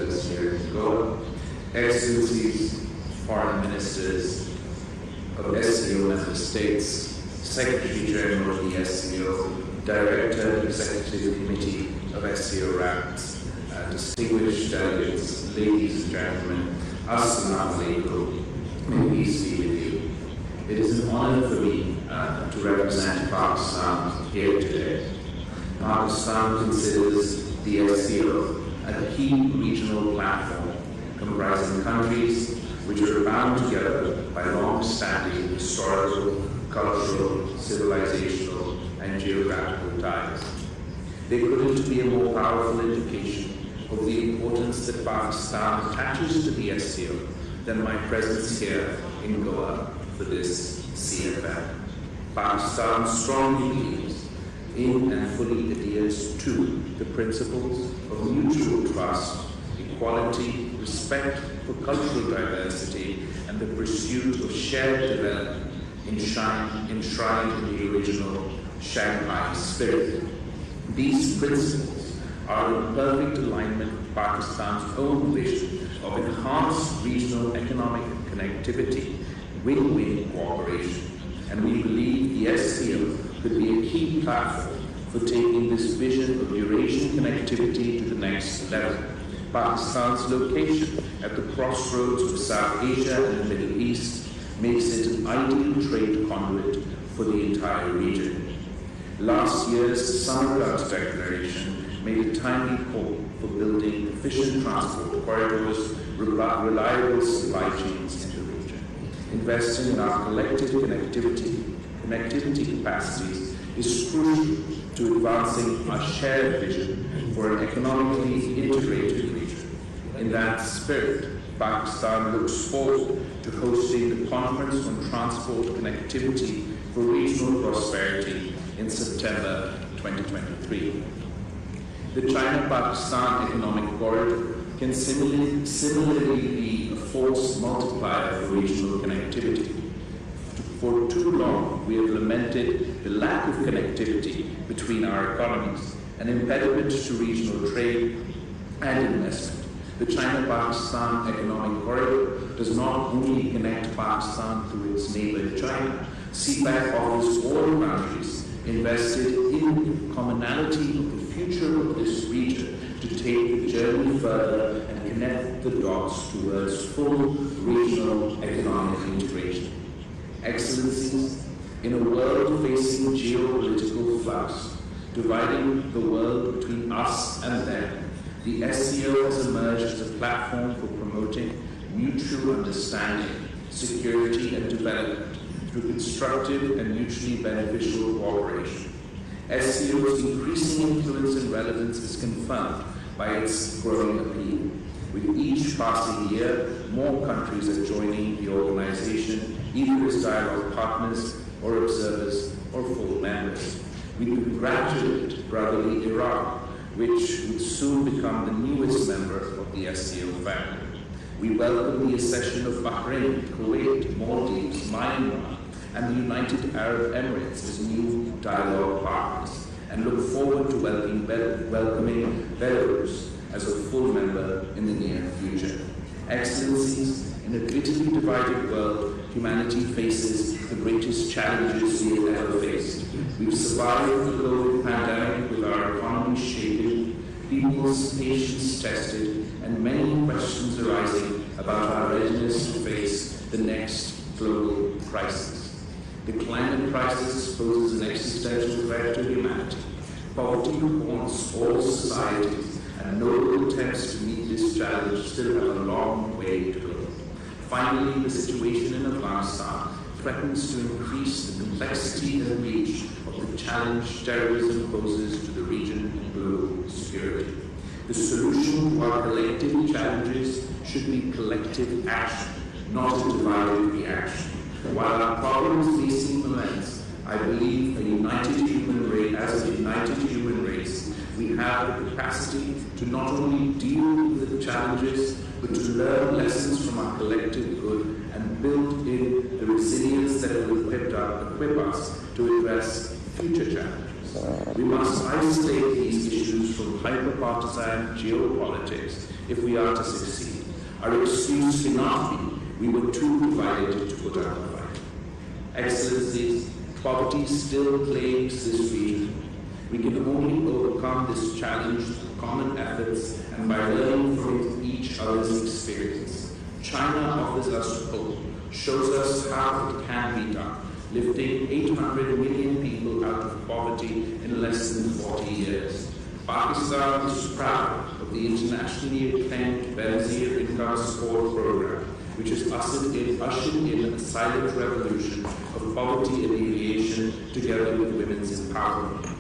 us here in Goa, Excellencies, Foreign Ministers of SCO Member States, Secretary General of the SCO, Director, Executive Committee of SCO RAPS, distinguished delegates, ladies and gentlemen, Assalamu alaikum, may peace be with you. It is an honor for me to represent Pakistan here today. Pakistan considers the SCO a key regional platform comprising countries which are bound together by long-standing historical, cultural, civilizational, and geographical ties. There couldn't be a more powerful indication of the importance that Pakistan attaches to the SCO than my presence here in Goa for this CFM. Pakistan strongly believes in and fully adheres to the principles of mutual trust, equality, respect for cultural diversity, and the pursuit of shared development enshrined in the original Shanghai spirit. These principles are in perfect alignment with Pakistan's own vision of enhanced regional economic connectivity, win-win cooperation, and we believe the SCO could be a key platform for taking this vision of Eurasian connectivity to the next level. Pakistan's location at the crossroads of South Asia and the Middle East makes it an ideal trade conduit for the entire region. Last year's Samarkand Declaration made a timely call for building efficient transport corridors, reliable supply chains in the region. Investing in our collective connectivity capacities is crucial to advancing our shared vision for an economically integrated region. In that spirit, Pakistan looks forward to hosting the Conference on Transport Connectivity for Regional Prosperity in September 2023. The China-Pakistan Economic Corridor can similarly be a force multiplier for regional connectivity. For too long, we have lamented the lack of connectivity between our economies, an impediment to regional trade and investment. The China-Pakistan Economic Corridor does not only connect Pakistan to its neighbor China. CPEC offers all countries invested in commonality of the future of this region to take the journey further and connect the dots towards full regional economic integration. Excellencies, in a world facing geopolitical flux, dividing the world between us and them, the SCO has emerged as a platform for promoting mutual understanding, security, and development through constructive and mutually beneficial cooperation. SCO's increasing influence and relevance is confirmed by its growing appeal. With each passing year, more countries are joining the organization, either as dialogue partners or observers or full members. We congratulate brotherly Iraq, which would soon become the newest member of the SCO family. We welcome the accession of Bahrain, Kuwait, Maldives, Myanmar, and the United Arab Emirates as new dialogue partners, and look forward to welcoming Belarus as a full member in the near future. Excellencies, in a politically divided world, humanity faces the greatest challenges we have ever faced. We've survived the global pandemic with our economy shaken, people's patience tested, and many questions arising about our readiness to face the next global crisis. The climate crisis poses an existential threat to humanity. Poverty haunts all societies, and no attempts to meet this challenge still have a long way to go. Finally, the situation in Afghanistan threatens to increase the complexity and reach of the challenge terrorism poses to the region and global security. The solution to our collective challenges should be collective action, not a divided reaction. While our problems may seem immense, I believe as a united human race, we have the capacity to not only deal with the challenges, but to learn lessons from our collective good and build in the resilience that will equip us to address future challenges. We must isolate these issues from hyper-partisan geopolitics if we are to succeed. Our excuse cannot be we were too divided to put up a fight. Excellencies, poverty still plagues this region. We can only overcome this challenge through common efforts and by learning from each other's experience. China offers us hope, shows us how it can be done, lifting 800 million people out of poverty in less than 40 years. Pakistan is proud of the internationally acclaimed Wezir Income Support Program, which has ushered in a silent revolution of poverty alleviation together with women's empowerment.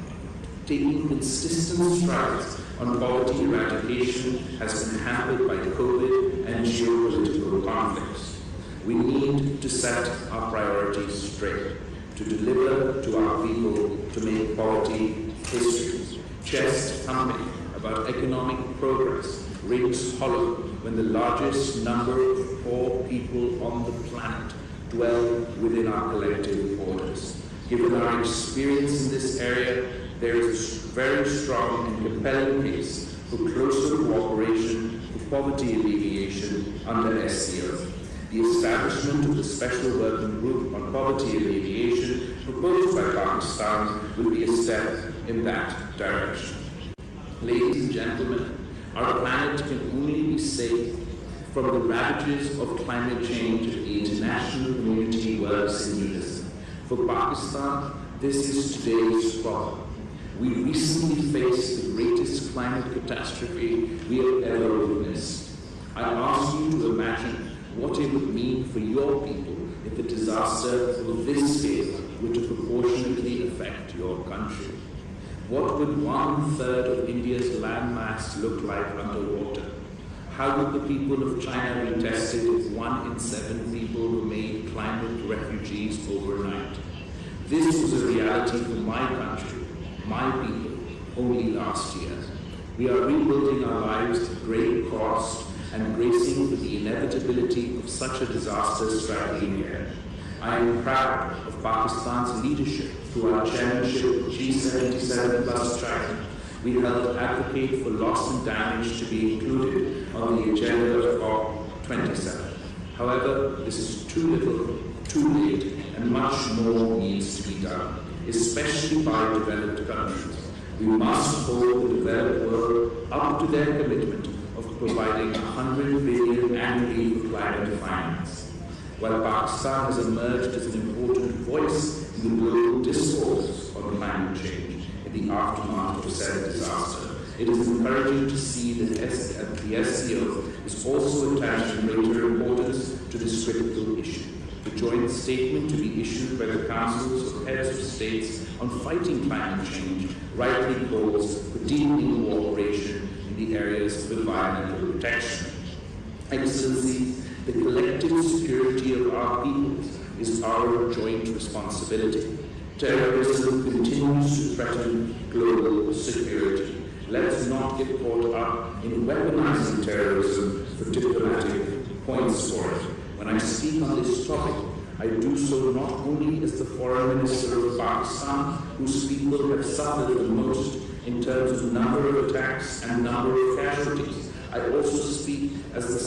Taking consistent strides on poverty eradication has been hampered by COVID and geopolitical conflicts. We need to set our priorities straight, to deliver to our people, to make poverty history. Chest thumping about economic progress rings hollow when the largest number of poor people on the planet dwell within our collective borders. Given our experience in this area, there is a very strong and compelling case for closer cooperation for poverty alleviation under SCO. The establishment of the Special Working Group on Poverty Alleviation proposed by Pakistan will be a step in that direction. Ladies and gentlemen, our planet can only be saved from the ravages of climate change if the international community works in unison. For Pakistan, this is today's problem. We recently faced the greatest climate catastrophe we have ever witnessed. I ask you to imagine what it would mean for your people if a disaster of this scale were to proportionately affect your country. What would 1/3 of India's landmass look like underwater? How would the people of China be tested if 1 in 7 people were made climate refugees overnight? This was a reality for my country, my people, only last year. We are rebuilding our lives at great cost and bracing for the inevitability of such a disaster striking here. I am proud of Pakistan's leadership through our chairmanship of G77 plus China. We helped advocate for loss and damage to be included on the agenda of COP27. However, this is too little, too late, and much more needs to be done, especially by developed countries. We must hold the developed world up to their commitment of providing $100 billion annually for climate finance. While Pakistan has emerged as an important voice in the global discourse on climate change in the aftermath of said disaster, it is encouraging to see that the SCO is also attaching greater importance to this critical issue. The joint statement to be issued by the Councils of Heads of States on fighting climate change rightly calls for deepening cooperation in the areas of environmental protection. Excellencies, the collective security of our peoples is our joint responsibility. Terrorism continues to threaten global security. Let's not get caught up in weaponizing terrorism for diplomatic points for it. When I speak on this topic, I do so not only as the Foreign Minister of Pakistan, whose people have suffered the most in terms of number of attacks and number of casualties. I also speak as the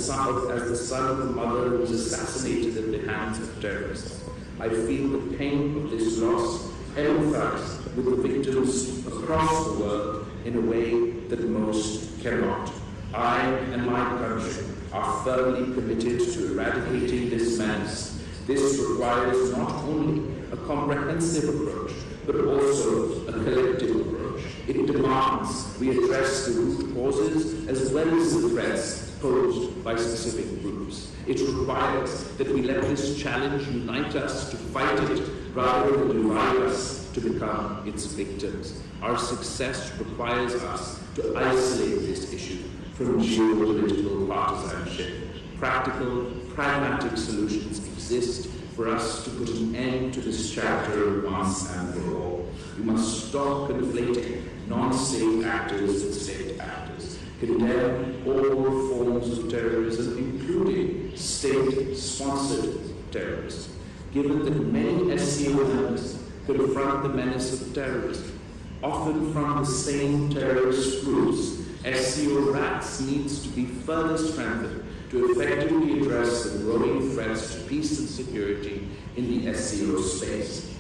son of a mother who was assassinated at the hands of terrorists. I feel the pain of this loss, empathize with the victims across the world in a way that most cannot. I and my country are firmly committed to eradicating this menace. This requires not only a comprehensive approach, but also a collective approach. It demands we address the root causes as well as the threats posed by specific groups. It requires that we let this challenge unite us to fight it rather than divide us to become its victims. Our success requires us to isolate this issue from geopolitical partisanship. Practical, pragmatic solutions exist for us to put an end to this chapter once and for all. We must stop conflating non-state actors and state actors, condemn all forms of terrorism, including state-sponsored terrorism. Given that many SCO members confront the menace of terrorism, often from the same terrorist groups, SCO RATS needs to be further strengthened to effectively address the growing threats to peace and security in the SCO space.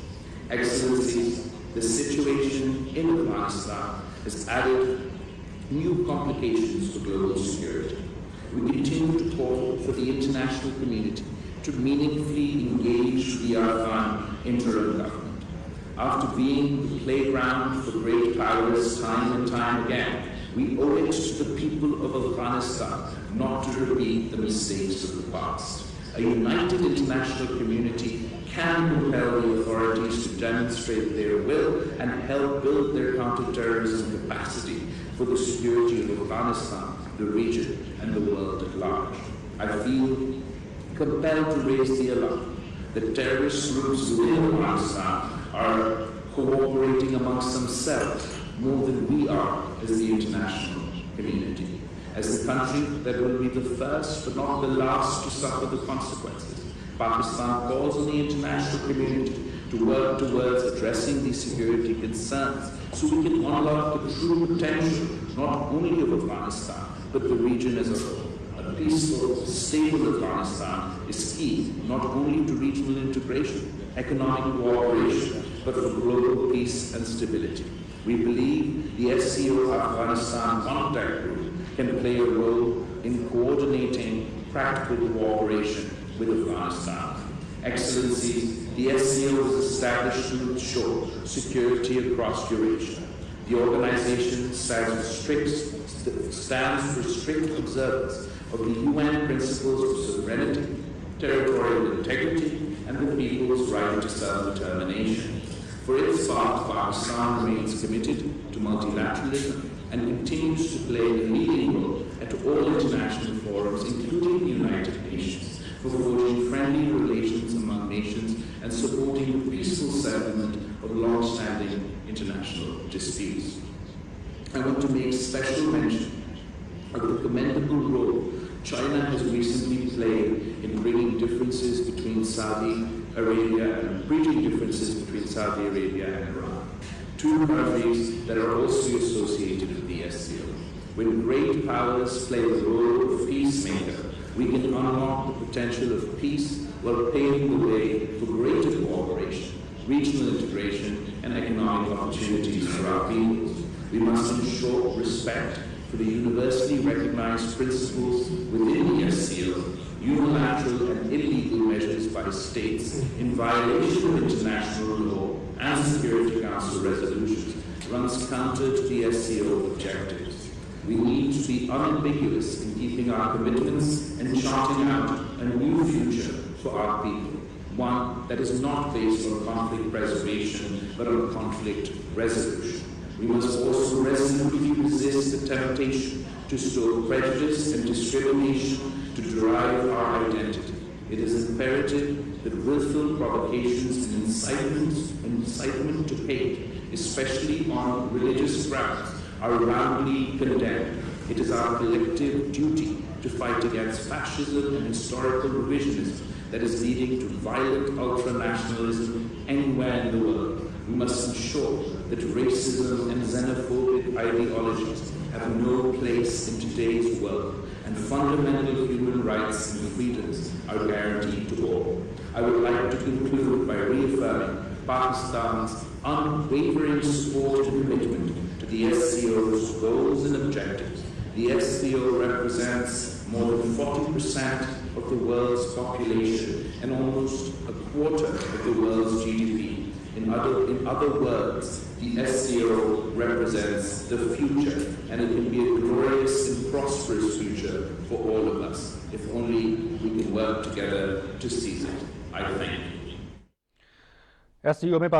Excellencies, the situation in Afghanistan has added new complications for global security. We continue to call for the international community to meaningfully engage the Afghan interim government. After being the playground for great powers time and time again, we owe it to the people of Afghanistan not to repeat the mistakes of the past. A united international community can compel the authorities to demonstrate their will and help build their counter-terrorism capacity for the security of Afghanistan, the region, and the world at large. I feel compelled to raise the alarm that terrorist groups within Afghanistan are cooperating amongst themselves more than we are as the international community. As the country that will be the first but not the last to suffer the consequences, Pakistan calls on the international community to work towards addressing these security concerns so we can unlock the true potential not only of Afghanistan but the region as a whole. A peaceful, stable Afghanistan is key not only to regional integration, economic cooperation, but for global peace and stability. We believe the SCO Afghanistan Contact Group can play a role in coordinating practical cooperation with Afghanistan. Excellencies, the SCO was established to ensure security across Eurasia. The organization stands for strict observance of the UN principles of sovereignty, territorial integrity, and the people's right to self-determination. For its part, Pakistan remains committed to multilateralism and continues to play a leading role at all international forums, including the United Nations, for forging friendly relations among nations and supporting the peaceful settlement of long-standing international disputes. I want to make special mention of the commendable role China has recently played in bridging differences between Saudi Arabia and Iran, two countries that are also associated with the SCO. When great powers play the role of peacemaker, we can unlock the potential of peace while paving the way for greater cooperation, regional integration, and economic opportunities for our peoples. We must ensure respect for the universally recognized principles within the SCO. Unilateral and illegal measures by states in violation of international law and Security Council resolutions runs counter to the SCO objectives. We need to be unambiguous in keeping our commitments and charting out a new future for our people, one that is not based on conflict preservation but on conflict resolution. We must also resolutely resist the temptation to stoke prejudice and discrimination to derive our identity. It is imperative that willful provocations and incitement to hate, especially on religious grounds, are roundly condemned. It is our collective duty to fight against fascism and historical revisionism that is leading to violent ultranationalism anywhere in the world. We must ensure that racism and xenophobic ideologies have no place in today's world, and fundamental human rights and freedoms are guaranteed to all. I would like to conclude by reaffirming Pakistan's unwavering support and commitment to the SCO's goals and objectives. The SCO represents more than 40% of the world's population and almost a quarter of the world's GDP. In other words, the SCO represents the future, and it can be a glorious and prosperous future for all of us, if only we can work together to seize it. I thank you. SCO में